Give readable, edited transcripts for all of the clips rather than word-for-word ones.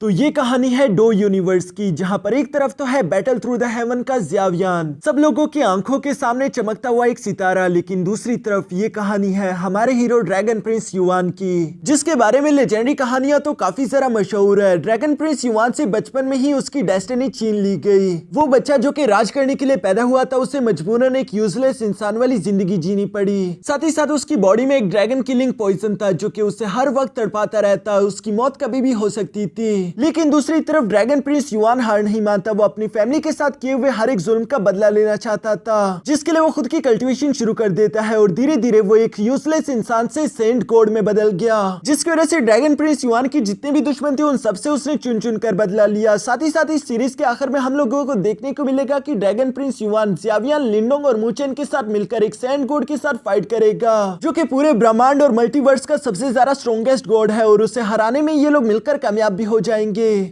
तो ये कहानी है डो यूनिवर्स की, जहां पर एक तरफ तो है बैटल थ्रू द हेवन का ज़ावियान, सब लोगों की आंखों के सामने चमकता हुआ एक सितारा, लेकिन दूसरी तरफ ये कहानी है हमारे हीरो ड्रैगन प्रिंस युआन की, जिसके बारे में लेजेंडरी कहानियां तो काफी सारा मशहूर है। ड्रैगन प्रिंस युआन से बचपन में ही उसकी डेस्टिनी छीन ली गई। वो बच्चा जो कि राज करने के लिए पैदा हुआ था, उसे मजबूरन एक यूजलेस इंसान वाली जिंदगी जीनी पड़ी। साथ ही साथ उसकी बॉडी में एक ड्रैगन किलिंग पॉइजन था जो कि उसे हर वक्त तड़पाता रहता, उसकी मौत कभी भी हो सकती थी। लेकिन दूसरी तरफ ड्रैगन प्रिंस युआन हार नहीं मानता। वो अपनी फैमिली के साथ किए हुए हर एक जुल्म का बदला लेना चाहता था, जिसके लिए वो खुद की कल्टीवेशन शुरू कर देता है और धीरे धीरे वो एक यूजलेस इंसान से सेंट गॉड में बदल गया, जिसकी वजह से ड्रैगन प्रिंस युआन की जितने भी दुश्मन थे उन सबसे उसने चुन चुन कर बदला लिया। साथ ही साथ इस सीरीज के आखिर में हम लोगों को देखने को मिलेगा कि ड्रैगन प्रिंस युआन ज़ावियान, लिंडोंग और मुचेन के साथ मिलकर एक सेंट गॉड के साथ फाइट करेगा, जो कि पूरे ब्रह्मांड और मल्टीवर्स का सबसे ज्यादा स्ट्रॉन्गेस्ट गॉड है, और उसे हराने में ये लोग मिलकर कामयाब भी हो जाएंगे।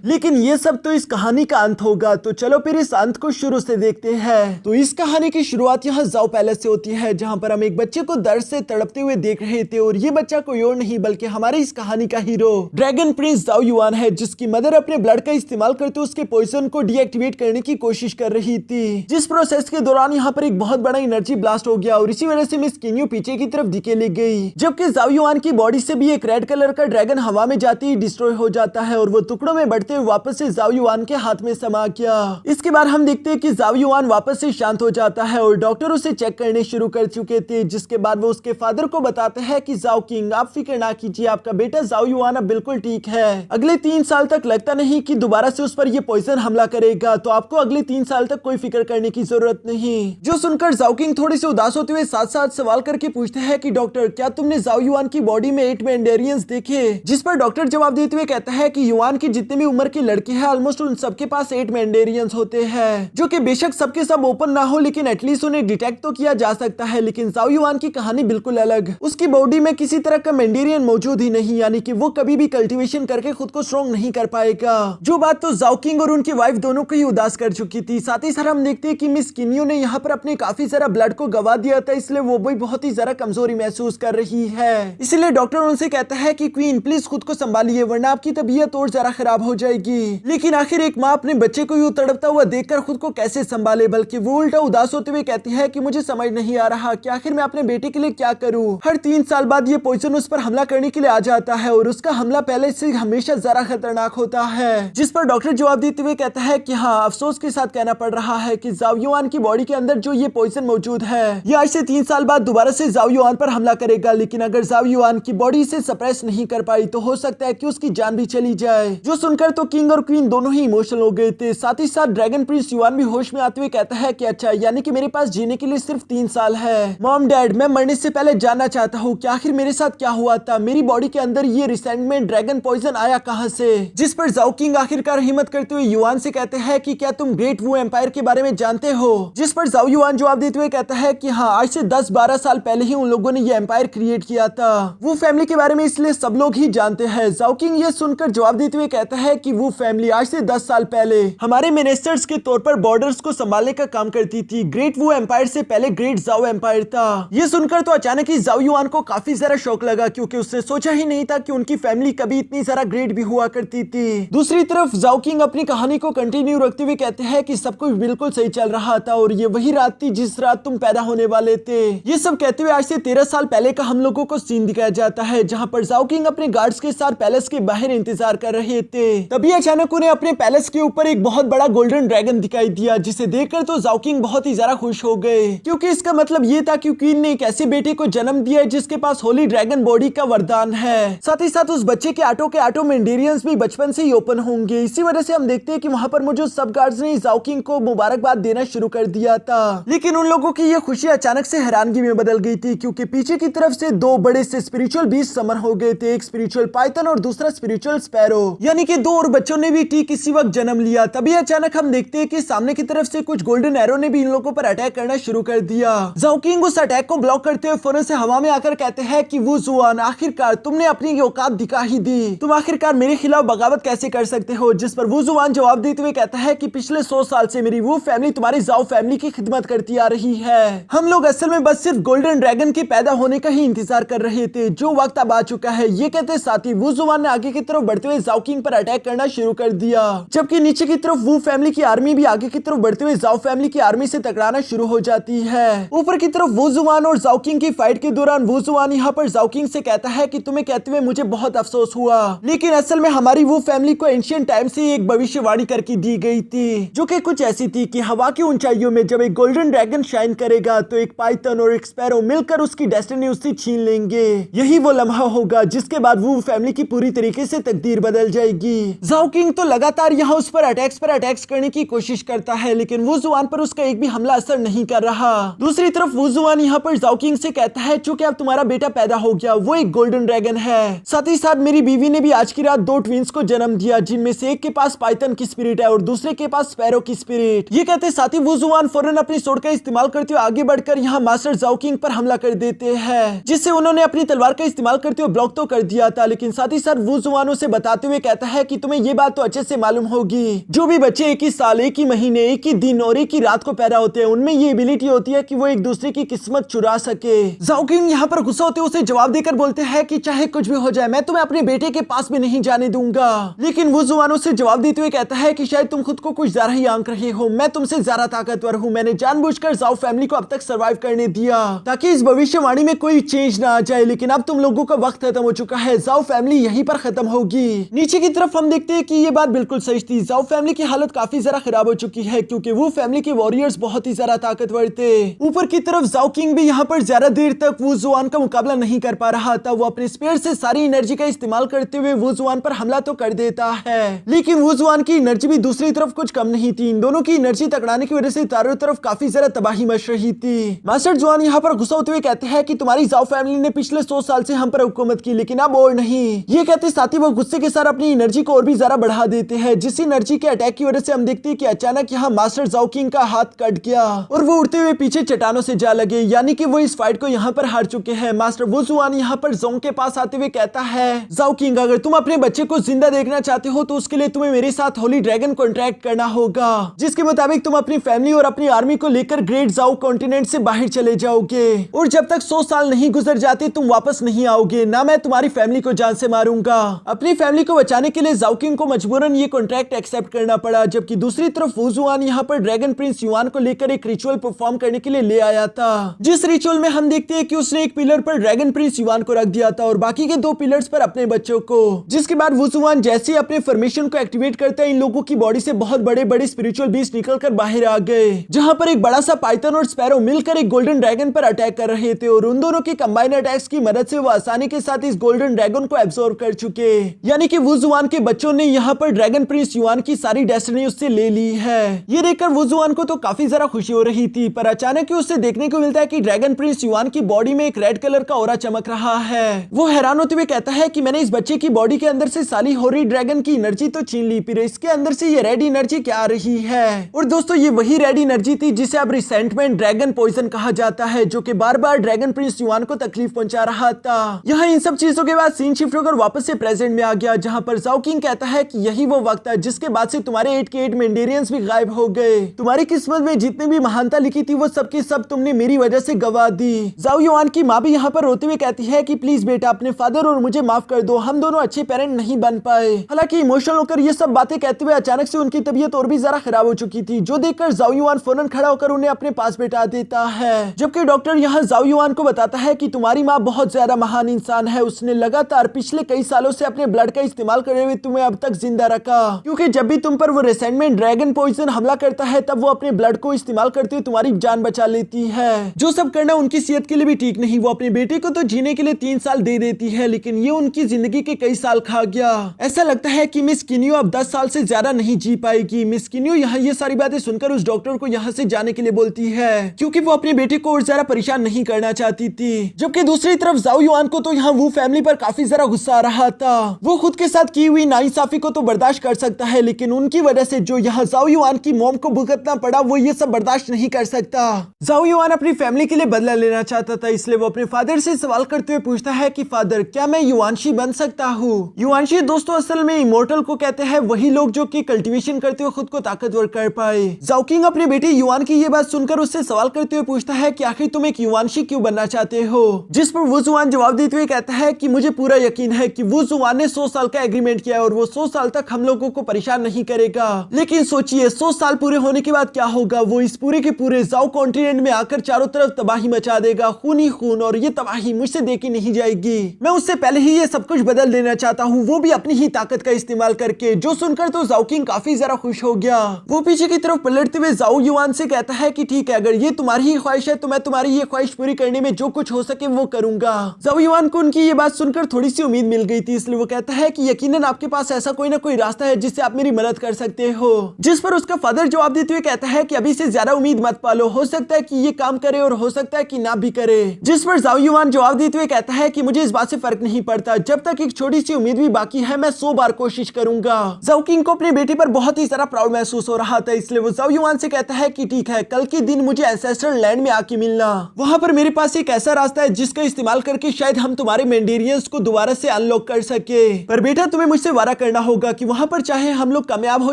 लेकिन ये सब तो इस कहानी का अंत होगा, तो चलो फिर इस अंत को शुरू से देखते हैं। तो इस कहानी की शुरुआत यहाँ ज़ाओ पैलेस से होती है, जहाँ पर हम एक बच्चे को दर्द से तड़पते हुए देख रहे थे, और ये बच्चा कोई और नहीं बल्कि हमारे इस कहानी का hero dragon Prince Zhao yuan है, जिसकी मदर अपने ब्लड का इस्तेमाल करते उसके पॉइजन को डीएक्टिवेट करने की कोशिश कर रही थी, जिस प्रोसेस के दौरान यहाँ पर एक बहुत बड़ा एनर्जी ब्लास्ट हो गया और इसी वजह से मिस किन्यू पीछे की तरफ धकेली गई, जबकि ज़ाओ युआन की बॉडी से भी एक रेड कलर का ड्रैगन हवा में जाते ही डिस्ट्रॉय हो जाता है और वो टुकड़ों में बढ़ते हुए वापस से ज़ाओ युआन के हाथ में समा गया। इसके बाद हम देखते हैं कि ज़ाओ युआन वापस से शांत हो जाता है और डॉक्टर उसे चेक करने शुरू कर चुके थे, जिसके बाद वो उसके फादर को बताते हैं कि ज़ाओ किंग, आप फिक्र ना कीजिए, आपका बेटा ज़ाओ युआन अब बिल्कुल ठीक है। अगले 3 साल तक लगता नहीं कि दोबारा से उस पर ये पॉइजन हमला करेगा, तो आपको अगले 3 साल तक कोई फिक्र करने की जरूरत नहीं। जो सुनकर ज़ाओ किंग थोड़ी सी उदास होते हुए साथ साथ सवाल करके पूछते हैं कि डॉक्टर, क्या तुमने ज़ाओ युआन की बॉडी में 8 मैंडेरियंस देखे? जिस पर डॉक्टर जवाब देते हुए कहता है कि युआन की जितने भी उम्र के लड़के हैं ऑलमोस्ट उन सबके पास 8 मैंडेरियंस होते हैं, जो कि बेशक सबके सब ओपन ना हो लेकिन एटलीस्ट उन्हें डिटेक्ट तो किया जा सकता है। लेकिन ज़ाओ युआन की कहानी बिल्कुल अलग, उसकी बॉडी में किसी तरह का मैंडेरियन मौजूद ही नहीं, यानी कि वो कभी भी कल्टीवेशन करके खुद को स्ट्रॉन्ग नहीं कर पाएगा, जो बात तो ज़ाओ किंग और उनकी वाइफ दोनों को ही उदास कर चुकी थी। साथ ही साथ हम देखते हैं कि मिस किन्यू ने यहाँ पर अपने काफी सारा ब्लड को गवा दिया था, इसलिए वो भी बहुत ही ज्यादा कमजोरी महसूस कर रही है। इसलिए डॉक्टर उनसे कहता है कि क्वीन प्लीज खुद को संभालिए वरना आपकी तबीयत और ज्यादा खराब हो जाएगी। लेकिन आखिर एक माँ अपने बच्चे को यूं तड़पता हुआ देखकर खुद को कैसे संभाले, बल्कि वो उल्टा उदास होते हुए कहती है कि मुझे समझ नहीं आ रहा कि आखिर मैं अपने बेटे के लिए क्या करूं। हर 3 साल बाद ये पॉइजन उस पर हमला करने के लिए आ जाता है और उसका हमला पहले से हमेशा ज्यादा खतरनाक होता है, जिस पर डॉक्टर जवाब देते हुए कहता है कि हाँ, अफसोस के साथ कहना पड़ रहा है कि ज़ाओ युआन की बॉडी के अंदर जो ये पॉइजन मौजूद है, ये आज से 3 साल बाद दोबारा से ज़ाओ युआन पर हमला करेगा। लेकिन अगर ज़ाओ युआन की बॉडी इसे सप्रेस नहीं कर पाई तो हो सकता है कि उसकी जान भी चली जाए। जो सुनकर तो किंग और क्वीन दोनों ही इमोशनल हो गए थे। साथ ही साथ ड्रैगन प्रिंस युआन भी होश में आते हुए कहता है कि अच्छा, यानी कि मेरे पास जीने के लिए सिर्फ 3 साल है। मॉम डैड, मैं मरने से पहले जानना चाहता हूँ कि आखिर मेरे साथ क्या हुआ था, मेरी बॉडी के अंदर ये रिसेंटमेंट ड्रैगन पॉइजन आया कहां से? जिस पर ज़ाओ किंग आखिरकार हिम्मत करते हुए युआन से कहते हैं कि क्या तुम ग्रेट वू एम्पायर के बारे में जानते हो? जिस पर ज़ाओ युआन जवाब देते हुए कहता है कि हाँ, आज से 10-12 साल पहले ही उन लोगों ने ये एम्पायर क्रिएट किया था। वो फैमिली के बारे में इसलिए सब लोग ही जानते हैं। ज़ाओ किंग ये सुनकर जवाब देते हुए कहता है कि वो फैमिली आज से 10 साल पहले हमारे मिनिस्टर्स के तौर पर बॉर्डर्स को संभालने का काम करती थी। ग्रेट वू एम्पायर से पहले ग्रेट ज़ाओ एम्पायर था। ये सुनकर तो अचानक ही ज़ाओ युआन को काफी ज्यादा शौक लगा, क्योंकि उसने सोचा ही नहीं था कि उनकी फैमिली कभी इतनी ज्यादा ग्रेट भी हुआ करती थी। दूसरी तरफ ज़ाओ किंग अपनी कहानी को कंटिन्यू रखते हुए कहते हैं कि सब कुछ बिल्कुल सही चल रहा था और ये वही रात थी जिस रात तुम पैदा होने वाले थे। ये सब कहते हुए आज से 13 साल पहले का हम लोगों को सीन दिखाया जाता है, जहाँ पर ज़ाओ किंग अपने गार्ड्स के साथ पैलेस के बाहर इंतजार कर रहे थे। तभी अचानक उन्हें अपने पैलेस के ऊपर एक बहुत बड़ा गोल्डन ड्रैगन दिखाई दिया, जिसे देखकर तो ज़ाओ किंग बहुत ही ज्यादा खुश हो गए, क्योंकि इसका मतलब ये था कि क्वीन ने एक ऐसे बेटे को जन्म दिया है जिसके पास होली ड्रैगन बॉडी का वरदान है। साथ ही साथ उस बच्चे के आटो मैंडेरियंस भी बचपन से ही ओपन होंगे। इसी वजह से हम देखते हैं कि वहां पर मौजूद सब गार्ड्स ने ज़ाओ किंग को मुबारकबाद देना शुरू कर दिया था। लेकिन उन लोगों की ये खुशी अचानक से हैरानगी में बदल गई थी, क्योंकि पीछे की तरफ से 2 बड़े से स्पिरिचुअल बीस्ट समर हो गए थे, एक स्पिरिचुअल पाइथन और दूसरा स्पिरिचुअल स्पैरो, यानी कि 2 और बच्चों ने भी ठीक इसी वक्त जन्म लिया। तभी अचानक हम देखते हैं कि सामने की तरफ से कुछ गोल्डन एरो ने भी इन लोगों पर अटैक करना शुरू कर दिया। ज़ाओ किंग उस अटैक को ब्लॉक करते हुए फौरन से हवा में आकर कहते हैं कि वो जुआन, आखिरकार तुमने अपनी औकात दिखा ही दी, तुम आखिरकार मेरे खिलाफ बगावत कैसे कर सकते हो? जिस पर वो जुआन जवाब देते हुए कहता है कि पिछले 100 साल से मेरी वो फैमिली तुम्हारी ज़ाओ फैमिली की खिदमत करती आ रही है। हम लोग असल में बस सिर्फ गोल्डन ड्रैगन के पैदा होने का ही इंतजार कर रहे थे, जो वक्त अब आ चुका है। ये कहते साथ ही वो जुआन ने आगे की तरफ बढ़ते हुए ज़ाओ किंग जाओकिंग पर अटैक करना शुरू कर दिया, जबकि नीचे की तरफ वू फैमिली की आर्मी भी आगे की तरफ बढ़ते हुए जाओ फैमिली की आर्मी से टकराना शुरू हो जाती है। ऊपर की तरफ वू जुआन और जाओकिंग की फाइट के दौरान वू जुआन यहाँ पर जाओकिंग से कहता है कि तुम्हें कहते हुए मुझे बहुत अफसोस हुआ, लेकिन असल में हमारी वू फैमिली को एंशिएंट टाइम से एक भविष्यवाणी करके दी गई थी, जो कि कुछ ऐसी थी कि हवा की ऊंचाइयों में जब एक गोल्डन ड्रैगन शाइन करेगा तो एक पाइथन और एक स्पैरो मिलकर उसकी डेस्टिनी उससे छीन लेंगे। यही वो लम्हा होगा जिसके बाद वू फैमिली की पूरी तरीके से तकदीर बदल जाएगी। जाओकिंग तो लगातार यहाँ उस पर अटैक्स करने की कोशिश करता है, लेकिन वू जुआन पर उसका एक भी हमला असर नहीं कर रहा। दूसरी तरफ वू जुआन यहाँ पर जाओकिंग से कहता है चूंकि अब तुम्हारा बेटा पैदा हो गया, वो एक गोल्डन ड्रैगन है, साथ ही साथ मेरी बीवी ने भी आज की रात 2 ट्विंस को जन्म दिया, जिनमें से एक के पास पाइथन की स्पिरिट है और दूसरे के पास स्पैरो की स्पिरिट। ये कहते साथ ही वू जुआन फौरन अपनी सोड का इस्तेमाल करते हुए आगे बढ़कर यहाँ मास्टर जाओकिंग पर हमला कर देते हैं, जिससे उन्होंने अपनी तलवार का इस्तेमाल करते हुए ब्लॉक तो कर दिया था, लेकिन साथ ही साथ वू जुआन उसे बताते हुए कहता है कि तुम्हें ये बात तो अच्छे से मालूम होगी, जो भी बच्चे एक ही साल, एक ही महीने, एक ही दिन और एक ही रात को पैदा होते हैं, उनमें ये एबिलिटी होती है कि वो एक दूसरे की किस्मत चुरा सके। जाओकिंग यहाँ पर गुस्सा होते उसे जवाब देकर बोलते हैं कि चाहे कुछ भी हो जाए मैं तुम्हें अपने बेटे के पास भी नहीं जाने दूंगा, लेकिन वो जुआन उससे जवाब देते हुए कहता है कि शायद तुम खुद को कुछ ज्यादा ही आंक रहे हो, मैं तुमसे ज्यादा ताकतवर हूँ, मैंने जानबूझकर जाओ फैमिली को अब तक सर्वाइव करने दिया ताकि इस भविष्यवाणी में कोई चेंज ना आ जाए, लेकिन अब तुम लोगों का वक्त खत्म हो चुका है, जाओ फैमिली यहीं पर खत्म होगी। नीचे की तरफ हम देखते हैं कि ये बात बिल्कुल सही थी, जाओ फैमिली की हालत काफी ज्यादा खराब हो चुकी है क्योंकि वो फैमिली के वॉरियर्स बहुत ही ज्यादा ताकतवर थे। ऊपर की तरफ जाओ किंग भी यहाँ पर ज्यादा देर तक वू जुआन का मुकाबला नहीं कर पा रहा था, वो अपने स्पेयर से सारी एनर्जी का इस्तेमाल करते हुए वू जुआन पर हमला तो कर देता है, लेकिन वू जुआन की एनर्जी भी दूसरी तरफ कुछ कम नहीं थी। इन दोनों की एनर्जी टकराने की वजह से चारों तरफ काफी ज्यादा तबाही मच रही थी। मास्टर जुआन यहाँ पर गुस्सा होते हुए कहते हैं कि तुम्हारी जाओ फैमिली ने पिछले 100 साल से हम पर हुकूमत की, लेकिन अब और नहीं। ये कहते साथ ही वो गुस्से के साथ अपनी एनर्जी को और भी ज्यादा बढ़ा देते हैं, जिस एनर्जी के अटैक की वजह से हम देखते हैं कि अचानक यहाँ मास्टर जाओ किंग का हाथ कट गया और वो उड़ते हुए पीछे चट्टानों से जा लगे, यानी कि वो इस फाइट को यहाँ पर हार चुके हैं। मास्टर वू जुआन यहाँ पर जोंग के पास आते हुए कहता है जाओ किंग अगर तुम अपने बच्चे को जिंदा देखना चाहते हो तो उसके लिए तुम्हें मेरे साथ होली ड्रैगन कॉन्ट्रैक्ट करना होगा, जिसके मुताबिक तुम अपनी फैमिली और अपनी आर्मी को लेकर ग्रेट जाओ कॉन्टिनेंट से बाहर चले जाओगे और जब तक 100 साल नहीं गुजर जाते तुम वापस नहीं आओगे, ना मैं तुम्हारी फैमिली को जान से मारूंगा। अपनी फैमिली को बचाने के लिए जाओ किंग को मजबूरन ये कॉन्ट्रैक्ट एक्सेप्ट करना पड़ा, जबकि दूसरी तरफ वू जुआन यहाँ पर ड्रैगन प्रिंस युआन को लेकर एक रिचुअल परफॉर्म करने के लिए ले आया था, जिस रिचुअल में हम देखते हैं कि उसने एक पिलर पर ड्रैगन प्रिंस युआन को रख दिया था और बाकी के 2 पिलर्स पर अपने बच्चों को, जिसके बाद वू जुआन जैसे ही अपने फॉर्मेशन को एक्टिवेट करता है इन लोगों की बॉडी से बहुत बड़े बड़े स्पिरिचुअल बीस्ट निकलकर बाहर आ गए, जहां पर एक बड़ा सा पाइथन और स्पैरो मिलकर एक गोल्डन ड्रैगन पर अटैक कर रहे थे और उन दोनों के कंबाइंड अटैक्स की मदद से वो आसानी के साथ इस गोल्डन ड्रैगन को एब्सॉर्ब कर चुके, यानी कि वू जुआन के बच्चों ने यहाँ पर ड्रैगन प्रिंस युआन की सारी डेस्टिनी उससे ले ली है। ये देखकर वू जुआन को तो काफी ज्यादा खुशी हो रही थी, पर अचानक ही उससे देखने को मिलता है कि ड्रैगन प्रिंस युआन की बॉडी में एक रेड कलर का ऑरा चमक रहा है। वो हैरान होते हुए कहता है कि मैंने इस बच्चे की बॉडी के अंदर से साली होरी ड्रैगन की एनर्जी तो छीन ली, फिर इसके अंदर से ये रेड एनर्जी क्या आ रही है। और दोस्तों ये वही रेड एनर्जी थी जिसे अब रिसेंटमेंट ड्रैगन पॉइजन कहा जाता है, जो कि बार बार ड्रैगन प्रिंस युआन को तकलीफ पहुंचा रहा था। यहाँ इन सब चीजों के बाद सीन शिफ्ट होकर वापस से प्रेजेंट में आ गया, जहाँ पर जाओ किंग कहता है कि यही वो वक्त है जिसके बाद से तुम्हारे 8 के 8 मेंडेरियंस भी गायब हो गए, तुम्हारी किस्मत में जितनी भी महानता लिखी थी वो सब की सब तुमने मेरी वजह से गवा दी। जाओ युआन की माँ भी यहाँ पर रोते हुए कहती है कि प्लीज बेटा अपने फादर और मुझे माफ कर दो, हम दोनों अच्छे पेरेंट नहीं बन पाए। हालांकि इमोशनल होकर ये सब बातें कहते हुए अचानक से उनकी तबीयत और भी ज्यादा खराब हो चुकी थी, जो देखकर जाओ युआन फौरन खड़ा होकर उन्हें अपने पास बैठा देता है, जबकि डॉक्टर यहाँ जाओ युआन को बताता है कि तुम्हारी माँ बहुत ज्यादा महान इंसान है, उसने लगातार पिछले कई सालों से अपने ब्लड का इस्तेमाल करे हुए तुम्हें अब तक जिंदा रखा, क्योंकि जब भी तुम पर वो रिसेंटमेंट ड्रैगन पॉइजन हमला करता है तब वो अपने ब्लड को इस्तेमाल करते हुए तुम्हारी जान बचा लेती है, जो सब करना उनकी सेहत के लिए भी ठीक नहीं। वो अपने बेटे को तो जीने के लिए 3 साल दे देती है, लेकिन ये उनकी जिंदगी के कई साल खा गया। ऐसा लगता है कि मिस किनियो अब 10 साल से ज्यादा नहीं जी पाएगी। मिस किनियो यहाँ ये सारी बातें सुनकर उस डॉक्टर को यहाँ से जाने के लिए बोलती है, क्योंकि वो अपने बेटे को और ज्यादा परेशान नहीं करना चाहती थी। जबकि दूसरी तरफ जाओ युआन को तो यहाँ वो फैमिली पर काफी ज्यादा गुस्सा आ रहा था। वो खुद के साथ की हुई नाइंसाफी को तो बर्दाश्त कर सकता है, लेकिन उनकी वजह से जो यहाँ जाओ युआन की मॉम को भुगतना पड़ा वो ये सब बर्दाश्त नहीं कर सकता। जाओ युआन अपनी फैमिली के लिए बदला लेना चाहता था, इसलिए वो अपने फादर से सवाल करते हुए पूछता है कि फादर क्या मैं युआनशी बन सकता हूँ। युआनशी दोस्तों असल में इमोर्टल को कहते हैं वही लोग जो कि कल्टीवेशन करते हुए खुद को ताकतवर कर पाए। जाओ किंग अपने बेटे युआन की ये बात सुनकर उससे सवाल करते हुए पूछता है कि आखिर तुम एक युआनशी क्यों बनना चाहते हो, जिस पर वो जुआन जवाब देते हुए कहता है कि मुझे पूरा यकीन है कि वो जुआन ने 100 साल का एग्रीमेंट एक्सपेरिमेंट किया है और वो 100 साल तक हम लोगों को परेशान नहीं करेगा। लेकिन सोचिए 100 साल पूरे होने के बाद क्या होगा, वो इस पूरे के पूरे जाओ कॉन्टिनेंट में आकर चारों तरफ तबाही मचा देगा, खून ही खून, और ये तबाही मुझसे देखी नहीं जाएगी। मैं उससे पहले ही ये सब कुछ बदल देना चाहता हूँ, वो भी अपनी ही ताकत का इस्तेमाल करके। जो सुनकर तो जाओ किंग काफी ज्यादा खुश हो गया। वो पीछे की तरफ पलटते हुए जाओ युआन से कहता है कि ठीक है, अगर ये तुम्हारी ही ख्वाहिश है तो मैं तुम्हारी ये ख्वाहिश पूरी करने में जो कुछ हो सके वो करूंगा। जाओ युआन को उनकी ये बात सुनकर थोड़ी सी उम्मीद मिल गई थी, इसलिए वो कहता है कि यकीनन आपके पास ऐसा कोई ना कोई रास्ता है जिससे आप मेरी मदद कर सकते हो। जिस पर उसका फादर जवाब देते हुए कहता है कि अभी से ज्यादा उम्मीद मत पालो, हो सकता है कि ये काम करे और हो सकता है कि ना भी करे। जिस पर जाओ युआन जवाब देते हुए कहता है कि मुझे इस बात से फर्क नहीं पड़ता, जब तक एक छोटी सी उम्मीद भी बाकी है मैं 100 बार कोशिश करूंगा। जाओ किंग को अपने बेटे पर बहुत ही ज्यादा प्राउड महसूस हो रहा था, इसलिए वो जाओ युआन से कहता है कि ठीक है, कल के दिन मुझे एंसेस्ट्रल लैंड में आके मिलना। वहां पर मेरे पास एक ऐसा रास्ता है जिसका इस्तेमाल करके शायद हम तुम्हारे मेंडेरियंस को दोबारा से अनलॉक कर सके। पर बेटा तुम्हें मुझसे वादा करना होगा कि वहां पर चाहे हम लोग कामयाब हो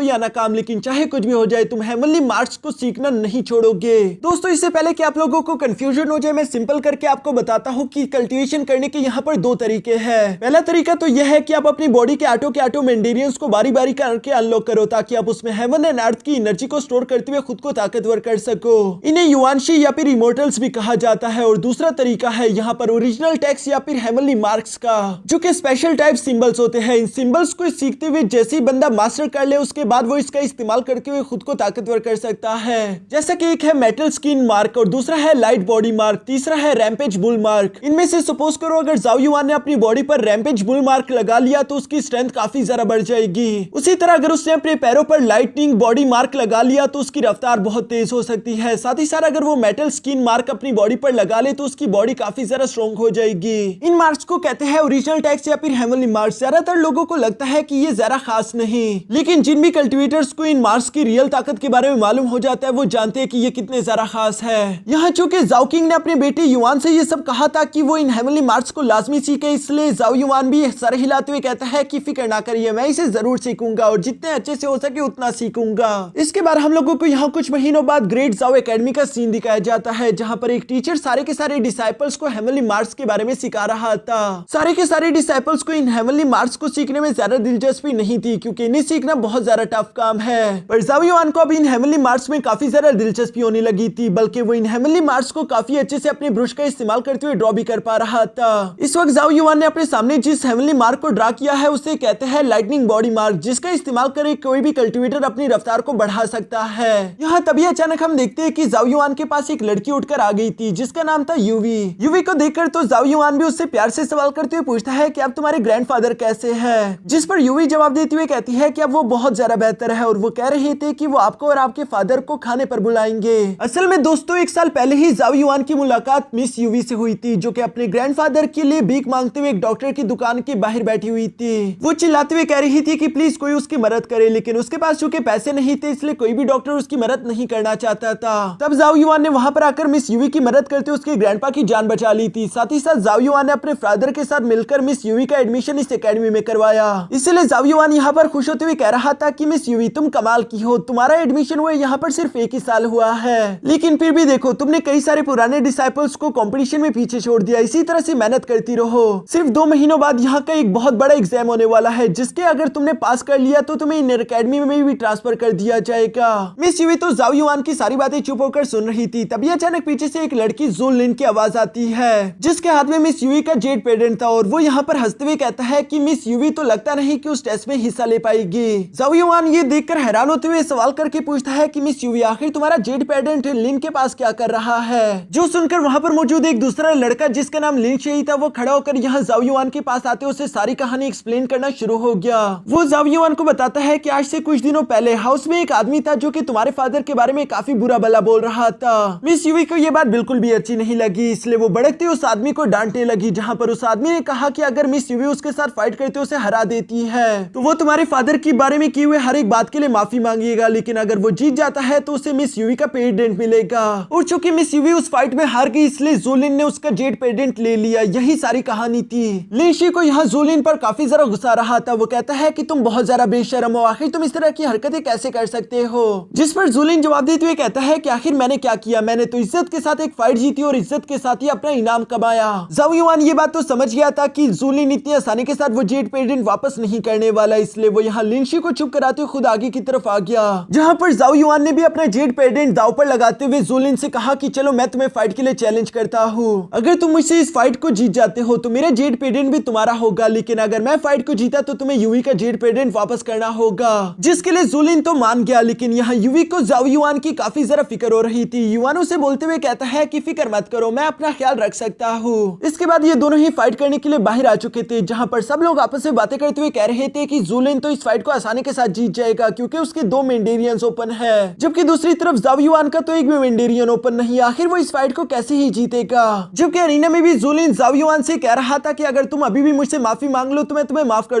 या नाकाम, लेकिन चाहे कुछ भी हो जाए तुम हेवनली मार्क्स को सीखना नहीं छोड़ोगे। दोस्तों इससे पहले कि आप लोगों को कंफ्यूजन हो जाए, मैं सिंपल करके आपको बताता हूँ कि कल्टीवेशन करने के यहाँ पर 2 तरीके हैं। पहला तरीका तो यह है कि आप अपनी बॉडी के आटो मेंडेरियंस को बारी बारी करके अनलॉक करो, ताकि आप उसमें हेवन एंड अर्थ की एनर्जी को स्टोर करते हुए खुद को ताकतवर कर सको। इन्हें युआनशी या फिर इमोर्टल्स भी कहा जाता है। और दूसरा तरीका है यहाँ पर ओरिजिनल टेक्स्ट या फिर हेवनली मार्क्स का, जो कि स्पेशल टाइप सिंबल्स होते हैं। इन सिंबल्स को सीखते हुए जैसे ही बंदा मास्टर कर ले, उसके बाद वो इसका इस्तेमाल करके हुए खुद को ताकतवर कर सकता है। जैसा कि एक है मेटल स्किन मार्क और दूसरा है लाइट बॉडी मार्क, तीसरा है रैम्पेज बुल मार्क। इनमें से सपोज करो अगर जाओ युआन ने अपनी बॉडी पर रैम्पेज बुल मार्क लगा लिया तो उसकी स्ट्रेंथ काफी ज्यादा बढ़ जाएगी। उसी तरह अगर उसने अपने पैरों पर लाइटनिंग बॉडी मार्क लगा लिया तो उसकी रफ्तार बहुत तेज हो सकती है। साथ ही साथ अगर वो मेटल स्किन मार्क अपनी बॉडी पर लगा ले तो उसकी बॉडी काफी ज्यादा स्ट्रॉन्ग हो जाएगी। इन मार्क्स को कहते हैं ओरिजिनल टेक्स्ट या फिर हेवनली मार्क्स। ज्यादातर लोगों को लगता है कि ये जरा खास नहीं, लेकिन जिन भी कल्टिवेटर्स को इन मार्क्स की रियल ताकत के बारे में मालूम हो जाता है वो जानते हैं कि ये कितने ज्यादा खास है। यहाँ चूंकि जाओ किंग ने अपने बेटे युआन से ये सब कहा था कि वो इन हेवनली मार्क्स को लाजमी सीखे, इसलिए जाओ युआन भी सर हिलाते हुए कहता है कि फिक्र ना करिए, मैं इसे जरूर सीखूंगा और जितने अच्छे से हो सके उतना सीखूंगा। इसके बाद हम लोगों को यहाँ कुछ महीनों बाद ग्रेट जाओ एकेडमी का सीन दिखाया जाता है, जहाँ पर एक टीचर सारे के सारे डिसाइपल्स को हेवनली मार्क्स के बारे में सिखा रहा था। सारे के सारे डिसाइपल्स को इन हेवनली मार्क्स को सीखने में ज्यादा दिलचस्पी नहीं थी, क्योंकि इन्हें सीखना बहुत ज्यादा टफ काम है। पर जाओ युआन को अब इन हेवनली मार्क्स में काफी ज्यादा दिलचस्पी होने लगी थी, बल्कि वो इन हेवनली मार्क्स को काफी अच्छे से अपने ब्रश का इस्तेमाल करते हुए ड्रॉ भी कर पा रहा था। इस वक्त जाओ युआन ने अपने सामने जिस हेवनली मार्क को ड्रा किया है उसे कहते हैं लाइटनिंग बॉडी मार्क, जिसका इस्तेमाल करके कोई भी कल्टिवेटर अपनी रफ्तार को बढ़ा सकता है। यहाँ तभी अचानक हम देखते हैं कि जाओ युआन के पास एक लड़की उठकर आ गई थी जिसका नाम था यूवी। यूवी को देखकर तो जाओ युआन भी उससे प्यार से सवाल करते हुए पूछता है कि अब तुम्हारे ग्रैंडफादर कैसे हैं? जिस पर यूवी जवाब देते हुए कहती है कि अब वो बहुत ज्यादा बेहतर है और वो कह रहे थे कि वो आपको और आपके फादर को खाने पर बुलाएंगे। असल में दोस्तों 1 साल पहले ही जाओ युआन की मुलाकात मिस यूवी से हुई थी, जो कि अपने ग्रैंडफादर के लिए भीख मांगते हुए एक डॉक्टर की दुकान के बाहर बैठी हुई थी। वो चिल्लाते हुए कह रही थी कि प्लीज कोई उसकी मदद करे, लेकिन उसके पास चूंकि पैसे नहीं थे इसलिए कोई भी डॉक्टर उसकी मदद नहीं करना चाहता था। तब जाओ युआन ने वहां पर आकर मिस यूवी की मदद करते उसके ग्रैंडपा की जान बचा ली थी। साथ ही साथ जाओ युआन ने अपने फादर के साथ मिलकर मिस यूवी का एडमिशन इस एकेडमी में करवाया। इसलिए जाओ युआन यहाँ पर खुश होते हुए कह रहा था कि मिस यूवी तुम कमाल की हो, तुम्हारा एडमिशन हुए यहाँ पर सिर्फ 1 ही साल हुआ है, लेकिन फिर भी देखो तुमने कई सारे पुराने डिसाइपल्स को कंपटीशन में पीछे छोड़ दिया। इसी तरह से मेहनत करती रहो। सिर्फ 2 महीनों बाद यहाँ का एक बहुत बड़ा एग्जाम होने वाला है, जिसके अगर तुमने पास कर लिया तो तुम्हें इन एकेडमी में भी ट्रांसफर कर दिया जाएगा। मिस यूवी तो जाओ युआन की सारी बातें चुप होकर सुन रही थी। तभी अचानक पीछे से एक लड़की ज़ोन लिन की आवाज आती है, जिसके हाथ में मिस यूवी का जेड पेडेंट था, और वो यहाँ पर हंसते हुए कहता है कि मिस यूवी तो लगता नहीं कि उस टेस्ट में हिस्सा ले पाएगी। जाओ युआन ये देखकर हैरान होते हुए सवाल करके पूछता है कि मिस यूवी आखिर तुम्हारा जेड पेडेंट लिन के पास क्या कर रहा है? जो सुनकर वहाँ पर मौजूद एक दूसरा लड़का जिसका नाम लिन शेई था वो खड़ा होकर यहाँ जाओ युआन के पास आते उसे सारी कहानी एक्सप्लेन करना शुरू हो गया। वो जाओ युआन को बताता है कि आज से कुछ दिनों पहले हाउस में एक आदमी था जो कि तुम्हारे फादर के बारे में काफी बुरा भला बोल रहा था। मिस यूवी को ये बात बिल्कुल भी अच्छी नहीं लगी, इसलिए वो भड़कते उस आदमी को डांटने लगी, जहाँ पर उस आदमी ने कहा कि अगर मिस यूवी उसके साथ फाइट करते उसे हरा देती है तो वो तुम्हारे फादर के बारे में किए हुए हर एक बात के लिए माफी मांगेगा, लेकिन अगर वो जीत जाता है तो उसे मिस यूवी का पेडेंट मिलेगा। और चूंकि मिस यूवी उस फाइट में हार गई इसलिए जोलिन ने उसका जेड पेडेंट ले लिया। यही सारी कहानी थी। लिन शी को यहाँ जोलिन पर काफी ज्यादा गुस्सा रहा था। वो कहता है कि तुम बहुत ज्यादा बेशर्म हो, आखिर तुम इस तरह की हरकतें कैसे कर सकते हो? जिस पर जोलिन जवाब देते हुए कहता है कि आखिर मैंने क्या किया, मैंने तो इज्जत के साथ एक फाइट जीती और इज्जत के साथ ही अपना इनाम कमाया। जाओ युआन ये बात तो समझ गया था कि जोलिन इतनी आसानी के साथ वो जेड पेडेंट वापस नहीं करने वाला, इसलिए वो यहाँ लिनशी को चुप कराते हुए खुद आगे की तरफ आ गया, जहाँ पर जाओ युआन ने भी अपना जेड पेडेंट दाव पर लगाते हुए जोलिन से कहा कि चलो मैं तुम्हें फाइट के लिए चैलेंज करता हूँ। अगर तुम मुझसे इस फाइट को जीत जाते हो तो मेरा जेड पेडेंट भी तुम्हारा होगा, लेकिन अगर मैं फाइट को जीता तो तुम्हें यूवी का जेड पेडेंट वापस करना होगा। जिसके लिए जोलिन तो मान गया, लेकिन यहाँ यूवी को जाओ युआन की काफी जरा फिक्र हो रही थी। युआन उसे बोलते हुए कहता है कि फिक्र मत करो, मैं अपना ख्याल रख सकता हूँ। इसके बाद ये दोनों ही फाइट करने के लिए बाहर आ चुके थे, जहाँ पर सब लोग आपस में बातें करते हुए कह रहे थे कि जोलिन तो इस फाइट को आसानी के साथ जीत जाएगा क्योंकि उसके 2 मेंडेरियंस ओपन है, जबकि दूसरी तरफ जाओ युआन का तो एक भी मेंडेरियन ओपन नहीं। आखिर वो इस फाइट को कैसे ही जीतेगा। जबकि अरीना में भी जोलिन जाओ युआन से कह रहा था कि अगर तुम अभी भी मुझसे माफी मांग लो तो मैं तुम्हें माफ कर